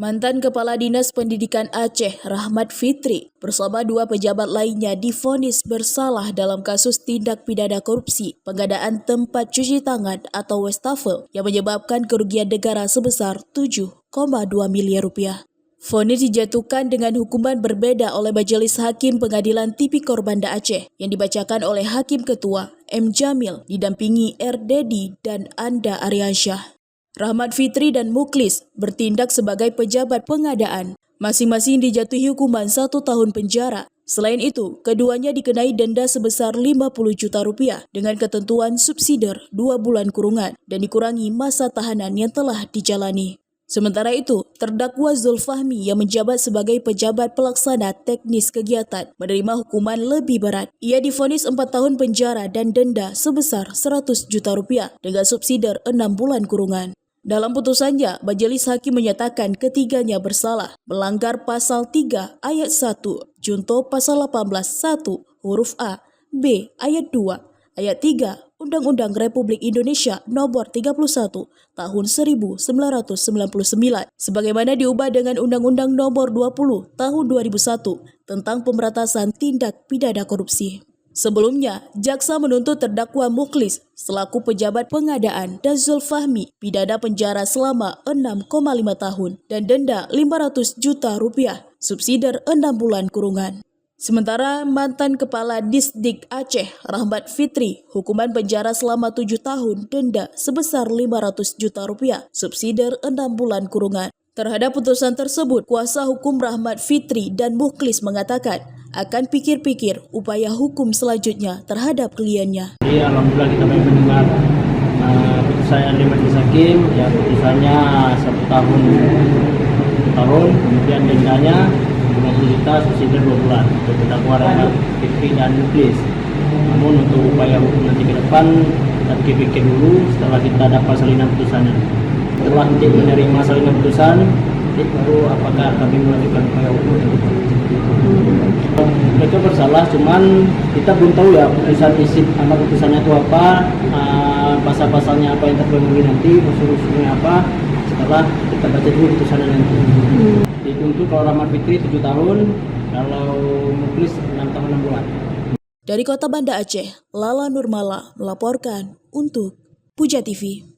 Mantan Kepala Dinas Pendidikan Aceh, Rahmat Fitri, bersama dua pejabat lainnya divonis bersalah dalam kasus tindak pidana korupsi pengadaan tempat cuci tangan atau wastafel yang menyebabkan kerugian negara sebesar 7,2 miliar rupiah. Vonis dijatuhkan dengan hukuman berbeda oleh Majelis Hakim Pengadilan Tipikor Banda Aceh yang dibacakan oleh Hakim Ketua M. Jamil didampingi R. Dedi dan Anda Aryansyah. Rahmat Fitri dan Muklis bertindak sebagai pejabat pengadaan. Masing-masing dijatuhi hukuman 1 tahun penjara. Selain itu, keduanya dikenai denda sebesar 50 juta rupiah dengan ketentuan subsidiar 2 bulan kurungan dan dikurangi masa tahanan yang telah dijalani. Sementara itu, terdakwa Zulfahmi yang menjabat sebagai pejabat pelaksana teknis kegiatan menerima hukuman lebih berat. Ia divonis 4 tahun penjara dan denda sebesar 100 juta rupiah dengan subsidiar 6 bulan kurungan. Dalam putusannya, Majelis Hakim menyatakan ketiganya bersalah melanggar pasal 3 ayat 1, junto pasal 18 1 huruf A, B ayat 2, ayat 3 Undang-Undang Republik Indonesia Nomor 31 Tahun 1999 sebagaimana diubah dengan Undang-Undang Nomor 20 Tahun 2001 tentang pemberantasan tindak pidana korupsi. Sebelumnya, jaksa menuntut terdakwa Muklis selaku pejabat pengadaan dan Zulfahmi pidana penjara selama 6,5 tahun dan denda 500 juta rupiah, subsidiar 6 bulan kurungan. Sementara mantan Kepala Disdik Aceh, Rahmat Fitri, hukuman penjara selama 7 tahun, denda sebesar 500 juta rupiah, subsidiar 6 bulan kurungan. Terhadap putusan tersebut, kuasa hukum Rahmat Fitri dan Muklis mengatakan akan pikir-pikir upaya hukum selanjutnya terhadap kliennya. Alhamdulillah kita baru mendengar putusan dari Majelis Hakim, ya putusannya 1 tahun, kemudian dendanya 50 juta, subsidi 2 bulan untuk terdakwa Rahmat Fitri dan Muklis. Namun untuk upaya hukum nanti ke depan kita pikir-pikir dulu setelah kita dapat salinan putusannya. Setelah nanti menerima salinan putusan, baru apakah kami melakukan upaya hukum. Mereka bersalah, cuman kita belum tahu ya putusannya itu apa, pasal-pasalnya apa yang terpenuhi nanti, unsur-unsurnya apa. Setelah kita baca dulu putusannya nanti. Jadi untuk kalau Rahmat Fitri 7 tahun, kalau Muklis 6 tahun 6 bulan. Dari Kota Banda Aceh, Lala Nurmala melaporkan untuk Puja TV.